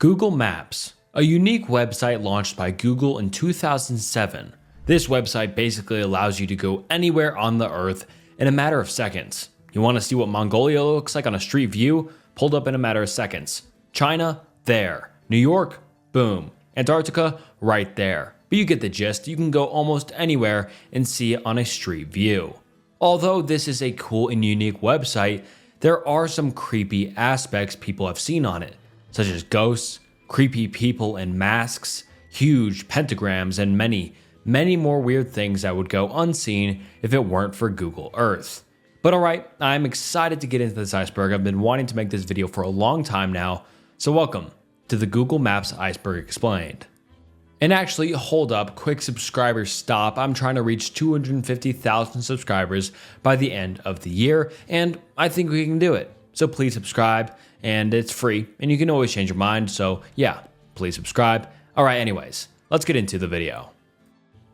Google Maps, a unique website launched by Google in 2007. This website basically allows you to go anywhere on the earth in a matter of seconds. You want to see what Mongolia looks like on a street view? Pulled up in a matter of seconds. China? There. New York? Boom. Antarctica? Right there. But you get the gist, you can go almost anywhere and see it on a street view. Although this is a cool and unique website, there are some creepy aspects people have seen on it, such as ghosts, creepy people in masks, huge pentagrams, and many more weird things that would go unseen if it weren't for Google Earth. But alright, I'm excited to get into this iceberg. I've been wanting to make this video for a long time now, so welcome to the Google Maps Iceberg Explained. And actually, hold up, quick subscriber stop. I'm trying to reach 250,000 subscribers by the end of the year, and I think we can do it. So please subscribe, and it's free, and you can always change your mind, so yeah, please subscribe. Alright, anyways, let's get into the video.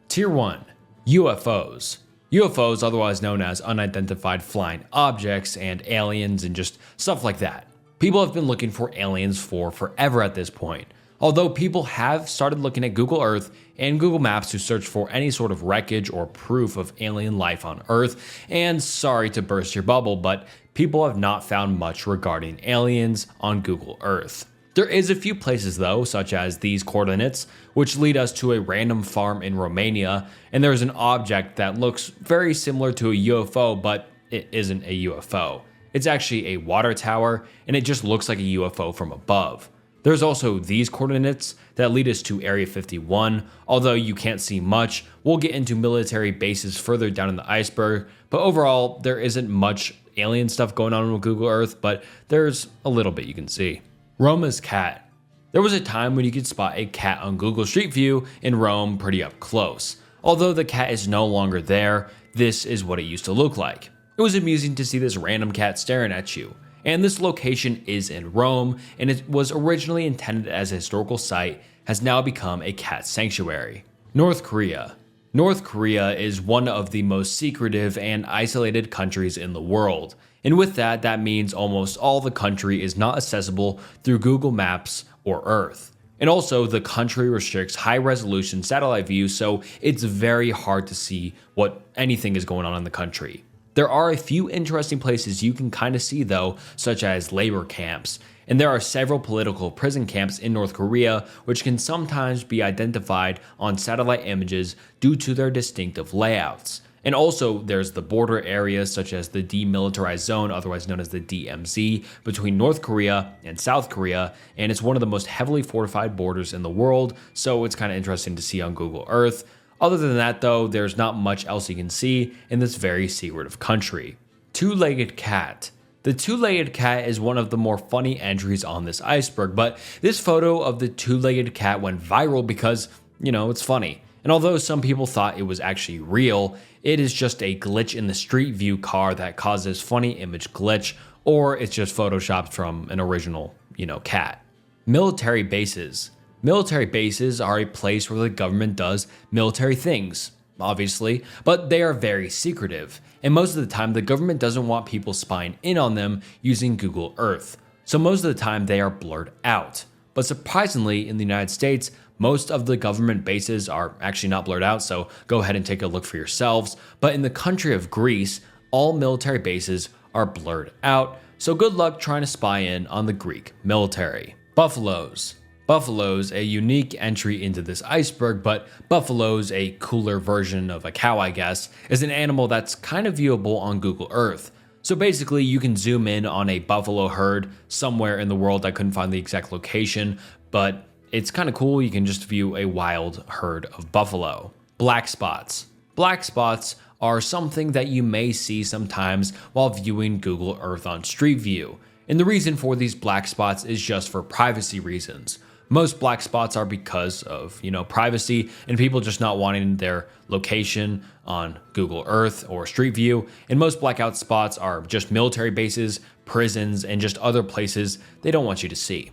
Tier 1. UFOs. UFOs, otherwise known as unidentified flying objects and aliens and just stuff like that. People have been looking for aliens for forever at this point. Although people have started looking at Google Earth and Google Maps to search for any sort of wreckage or proof of alien life on Earth, and sorry to burst your bubble, but people have not found much regarding aliens on Google Earth. There is a few places though, such as these coordinates, which lead us to a random farm in Romania, and there's an object that looks very similar to a UFO, but it isn't a UFO. It's actually a water tower, and it just looks like a UFO from above. There's also these coordinates that lead us to Area 51, although you can't see much. We'll get into military bases further down in the iceberg, but overall, there isn't much alien stuff going on with Google Earth, but there's a little bit you can see. Roma's cat. There was a time when you could spot a cat on Google Street View in Rome pretty up close. Although the cat is no longer there, this is what it used to look like. It was amusing to see this random cat staring at you. And this location is in Rome, and it was originally intended as a historical site, has now become a cat sanctuary. North Korea. North Korea is one of the most secretive and isolated countries in the world. And with that, that means almost all the country is not accessible through Google Maps or Earth. And also, the country restricts high-resolution satellite views, so it's very hard to see what anything is going on in the country. There are a few interesting places you can kind of see though, such as labor camps. And there are several political prison camps in North Korea, which can sometimes be identified on satellite images due to their distinctive layouts. And also, there's the border areas such as the Demilitarized Zone, otherwise known as the DMZ, between North Korea and South Korea, and it's one of the most heavily fortified borders in the world, so it's kind of interesting to see on Google Earth. Other than that though, there's not much else you can see in this very secretive country. Two-legged cat. The two-legged cat is one of the more funny entries on this iceberg, but this photo of the two-legged cat went viral because, it's funny. And although some people thought it was actually real, it is just a glitch in the Street View car that causes funny image glitch, or it's just photoshopped from an original, cat. Military bases. Military bases are a place where the government does military things, obviously, but they are very secretive, and most of the time the government doesn't want people spying in on them using Google Earth, so most of the time they are blurred out. But surprisingly, in the United States, most of the government bases are actually not blurred out, so go ahead and take a look for yourselves, but in the country of Greece, all military bases are blurred out, so good luck trying to spy in on the Greek military. Buffaloes. Buffaloes, a unique entry into this iceberg, but buffaloes, a cooler version of a cow I guess, is an animal that's kind of viewable on Google Earth. So basically you can zoom in on a buffalo herd somewhere in the world. I couldn't find the exact location, but it's kind of cool. You can just view a wild herd of buffalo. Black spots. Black spots are something that you may see sometimes while viewing Google Earth on Street View. And the reason for these black spots is just for privacy reasons. Most black spots are because of, privacy and people just not wanting their location on Google Earth or Street View. And most blackout spots are just military bases, prisons, and just other places they don't want you to see.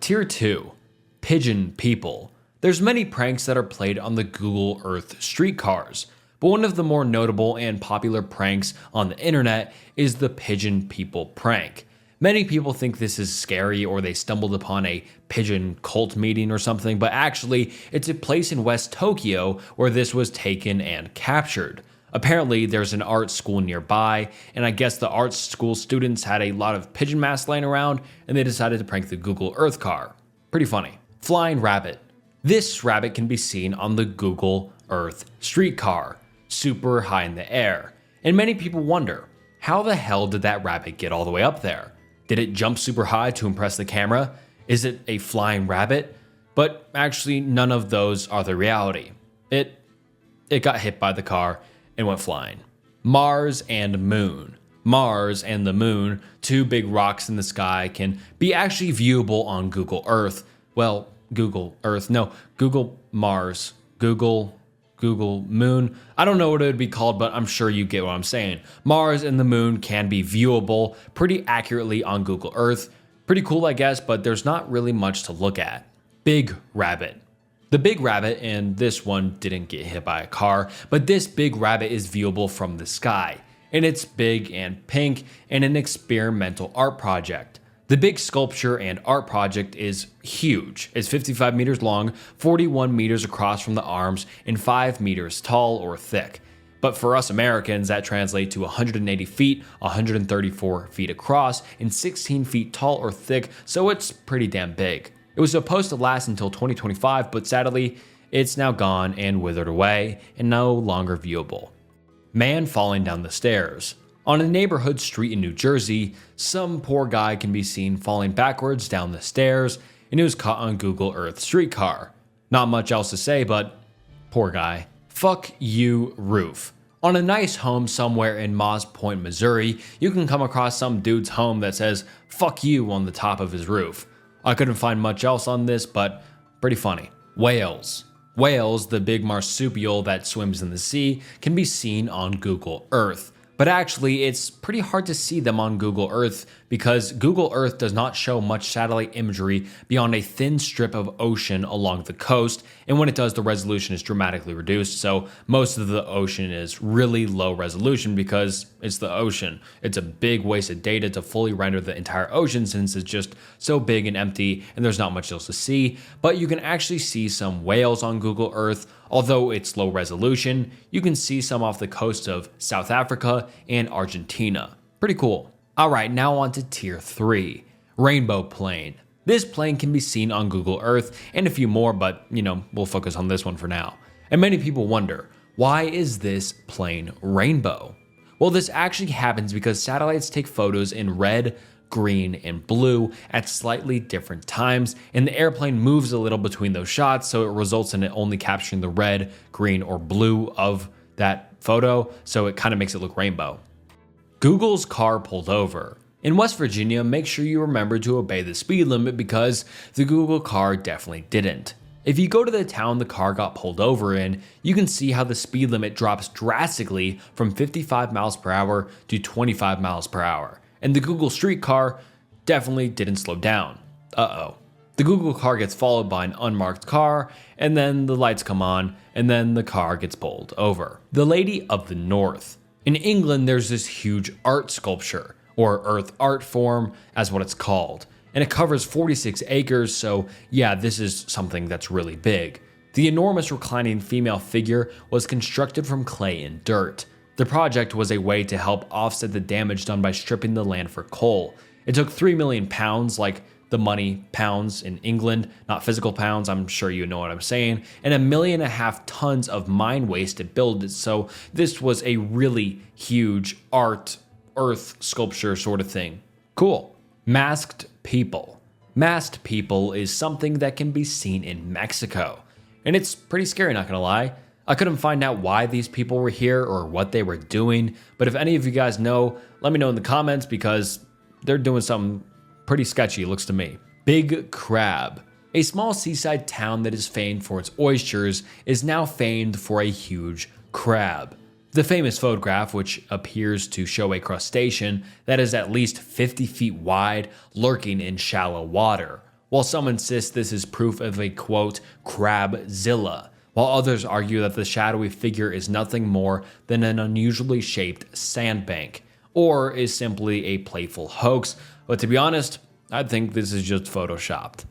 Tier 2. Pigeon people. There's many pranks that are played on the Google Earth streetcars, but one of the more notable and popular pranks on the internet is the pigeon people prank. Many people think this is scary or they stumbled upon a pigeon cult meeting or something, but actually, it's a place in West Tokyo where this was taken and captured. Apparently, there's an art school nearby, and I guess the art school students had a lot of pigeon masks laying around, and they decided to prank the Google Earth car. Pretty funny. Flying rabbit. This rabbit can be seen on the Google Earth streetcar, super high in the air. And many people wonder, how the hell did that rabbit get all the way up there? Did it jump super high to impress the camera? Is it a flying rabbit? But actually, none of those are the reality. It got hit by the car and went flying. Mars and Moon. Mars and the Moon, two big rocks in the sky, can be actually viewable on Google Earth. Well, Google Earth, no, Google Mars, Google Moon. I don't know what it would be called, but I'm sure you get what I'm saying. Mars and the Moon can be viewable pretty accurately on Google Earth. Pretty cool, I guess, but there's not really much to look at. Big rabbit. The big rabbit, and this one didn't get hit by a car, but this big rabbit is viewable from the sky. And it's big and pink and an experimental art project. The big sculpture and art project is huge. It's 55 meters long, 41 meters across from the arms, and 5 meters tall or thick. But for us Americans, that translates to 180 feet, 134 feet across, and 16 feet tall or thick, so it's pretty damn big. It was supposed to last until 2025, but sadly, it's now gone and withered away, and no longer viewable. Man falling down the stairs. On a neighborhood street in New Jersey, some poor guy can be seen falling backwards down the stairs, and it was caught on Google Earth streetcar. Not much else to say, but poor guy. Fuck you, roof. On a nice home somewhere in Moss Point, Missouri, you can come across some dude's home that says fuck you on the top of his roof. I couldn't find much else on this, but pretty funny. Whales. Whales, the big marsupial that swims in the sea, can be seen on Google Earth. But actually, it's pretty hard to see them on Google Earth because Google Earth does not show much satellite imagery beyond a thin strip of ocean along the coast, and when it does, the resolution is dramatically reduced, so most of the ocean is really low resolution because it's the ocean. It's a big waste of data to fully render the entire ocean since it's just so big and empty and there's not much else to see, but you can actually see some whales on Google Earth. Although it's low resolution, you can see some off the coast of South Africa and Argentina. Pretty cool. Alright, now on to tier 3, rainbow plane. This plane can be seen on Google Earth and a few more, but we'll focus on this one for now. And many people wonder, why is this plane rainbow? Well, this actually happens because satellites take photos in red, green, and blue at slightly different times, and the airplane moves a little between those shots, so it results in it only capturing the red, green, or blue of that photo, so it kind of makes it look rainbow. Google's car pulled over. In West Virginia, make sure you remember to obey the speed limit because the Google car definitely didn't. If you go to the town the car got pulled over in, you can see how the speed limit drops drastically from 55 miles per hour to 25 miles per hour. And the Google street car definitely didn't slow down. Uh-oh. The Google car gets followed by an unmarked car, and then the lights come on, and then the car gets pulled over. The Lady of the North. In England, there's this huge art sculpture, or Earth art form, as what it's called. And it covers 46 acres, so yeah, this is something that's really big. The enormous reclining female figure was constructed from clay and dirt. The project was a way to help offset the damage done by stripping the land for coal. It took 3 million pounds, like the money pounds in England, not physical pounds, I'm sure you know what I'm saying, and 1.5 million tons of mine waste to build it, so this was a really huge earth sculpture sort of thing. Cool. Masked people. Masked people is something that can be seen in Mexico, and it's pretty scary, not gonna lie. I couldn't find out why these people were here or what they were doing, but if any of you guys know, let me know in the comments because they're doing something pretty sketchy, it looks to me. Big Crab. A small seaside town that is famed for its oysters is now famed for a huge crab. The famous photograph, which appears to show a crustacean that is at least 50 feet wide, lurking in shallow water, while some insist this is proof of a quote, crabzilla, while others argue that the shadowy figure is nothing more than an unusually shaped sandbank, or is simply a playful hoax But to be honest, I think this is just photoshopped.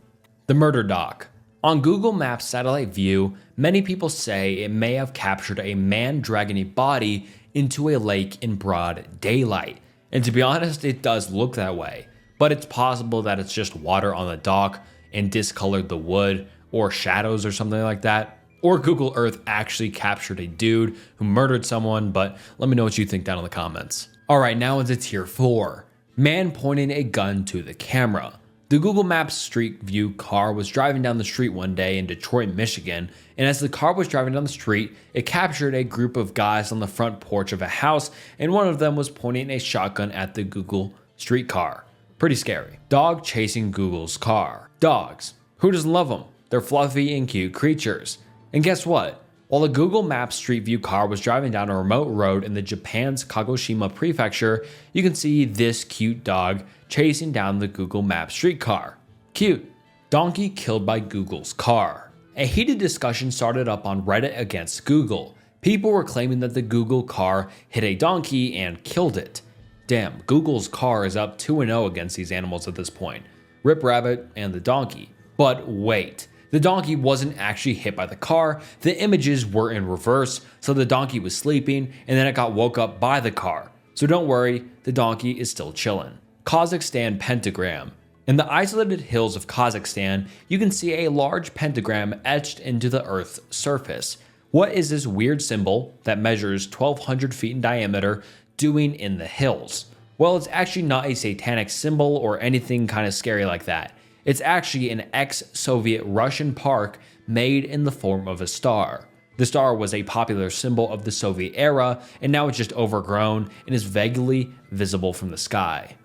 The murder doc. On Google Maps satellite view, many people say it may have captured a man dragging a body into a lake in broad daylight. And to be honest, it does look that way. But it's possible that it's just water on the dock and discolored the wood, or shadows or something like that. Or Google Earth actually captured a dude who murdered someone, but let me know what you think down in the comments. Alright, now into tier 4. Man pointing a gun to the camera. The Google Maps Street View car was driving down the street one day in Detroit, Michigan, and as the car was driving down the street, it captured a group of guys on the front porch of a house, and one of them was pointing a shotgun at the Google Street car. Pretty scary. Dog chasing Google's car. Dogs. Who doesn't love them? They're fluffy and cute creatures. And guess what? While the Google Maps Street View car was driving down a remote road in the Japan's Kagoshima prefecture, you can see this cute dog chasing down the Google Maps street car. Cute. Donkey killed by Google's car. A heated discussion started up on Reddit against Google. People were claiming that the Google car hit a donkey and killed it. Damn, Google's car is up 2-0 against these animals at this point. Rip Rabbit and the donkey. But wait. The donkey wasn't actually hit by the car, the images were in reverse, so the donkey was sleeping and then it got woke up by the car. So don't worry, the donkey is still chillin'. Kazakhstan pentagram. In the isolated hills of Kazakhstan, you can see a large pentagram etched into the Earth's surface. What is this weird symbol that measures 1,200 feet in diameter doing in the hills? Well, it's actually not a satanic symbol or anything kind of scary like that. It's actually an ex-Soviet Russian park made in the form of a star. The star was a popular symbol of the Soviet era, and now it's just overgrown and is vaguely visible from the sky.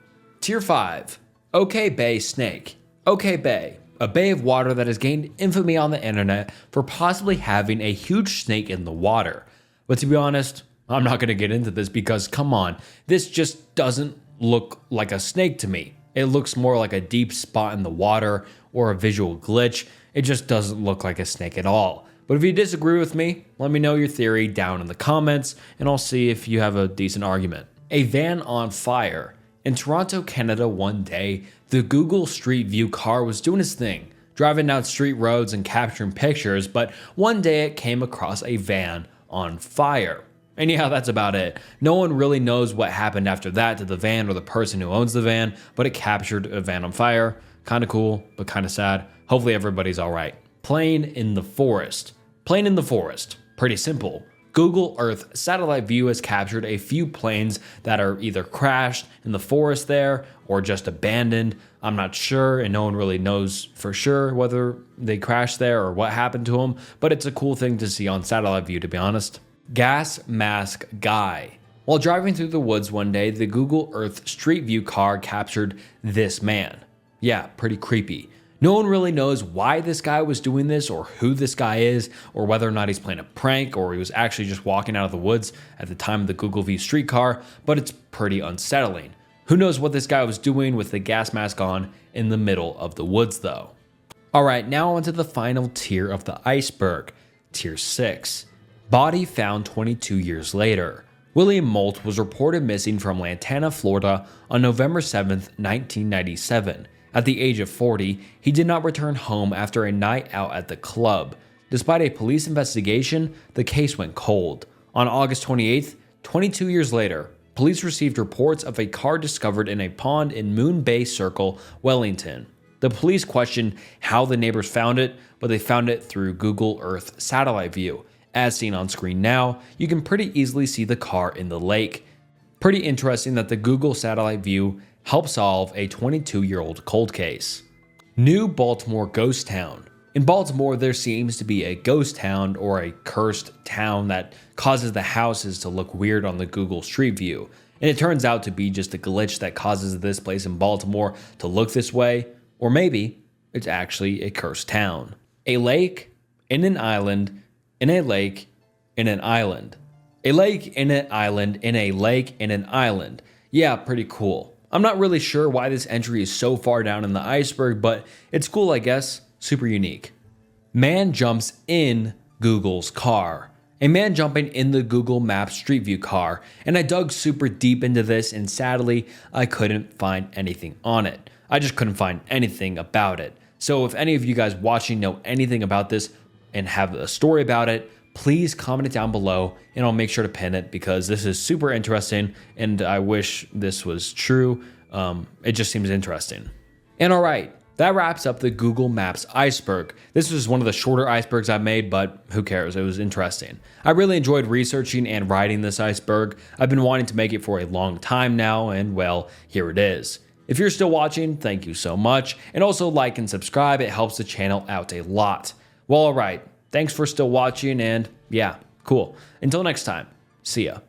Tier 5. OK Bay Snake. OK Bay, a bay of water that has gained infamy on the internet for possibly having a huge snake in the water. But to be honest, I'm not going to get into this because, come on, this just doesn't look like a snake to me. It looks more like a deep spot in the water or a visual glitch. It just doesn't look like a snake at all. But if you disagree with me, let me know your theory down in the comments and I'll see if you have a decent argument. A van on fire. In Toronto, Canada one day, the Google Street View car was doing its thing, driving down street roads and capturing pictures, but one day it came across a van on fire. And yeah, that's about it. No one really knows what happened after that to the van or the person who owns the van, but it captured a van on fire. Kinda cool, but kinda sad. Hopefully everybody's alright. Plane in the forest. Plane in the forest. Pretty simple. Google Earth satellite view has captured a few planes that are either crashed in the forest there or just abandoned. I'm not sure, and no one really knows for sure whether they crashed there or what happened to them, but it's a cool thing to see on satellite view, to be honest. Gas mask guy. While driving through the woods one day, the Google Earth Street View car captured this man. Yeah, pretty creepy. No one really knows why this guy was doing this or who this guy is or whether or not he's playing a prank or he was actually just walking out of the woods at the time of the Google View streetcar, but it's pretty unsettling. Who knows what this guy was doing with the gas mask on in the middle of the woods though. Alright, now onto the final tier of the iceberg, tier 6. Body found 22 years later. William Moult was reported missing from Lantana, Florida on November 7, 1997. At the age of 40, he did not return home after a night out at the club. Despite a police investigation, the case went cold. On August 28th, 22 years later, police received reports of a car discovered in a pond in Moon Bay Circle, Wellington. The police questioned how the neighbors found it, but they found it through Google Earth satellite view. As seen on screen now, you can pretty easily see the car in the lake. Pretty interesting that the Google satellite view helped solve a 22-year-old cold case. New Baltimore ghost town. In Baltimore, there seems to be a ghost town or a cursed town that causes the houses to look weird on the Google Street View. And it turns out to be just a glitch that causes this place in Baltimore to look this way, or maybe it's actually a cursed town. A lake in an island in a lake in an island. A lake in an island in a lake in an island. Yeah, pretty cool. I'm not really sure why this entry is so far down in the iceberg, but it's cool, I guess. Super unique. Man jumps in Google's car. A man jumping in the Google Maps Street View car, and I dug super deep into this and sadly, I couldn't find anything on it. I just couldn't find anything about it. So if any of you guys watching know anything about this and have a story about it, please comment it down below and I'll make sure to pin it because this is super interesting and I wish this was true. It just seems interesting. And all right, that wraps up the Google Maps Iceberg. This was one of the shorter icebergs I made, but who cares? It was interesting. I really enjoyed researching and writing this iceberg. I've been wanting to make it for a long time now, and well, here it is. If you're still watching, thank you so much. And also like and subscribe, it helps the channel out a lot. Well, all right, thanks for still watching, and yeah, cool. Until next time, see ya.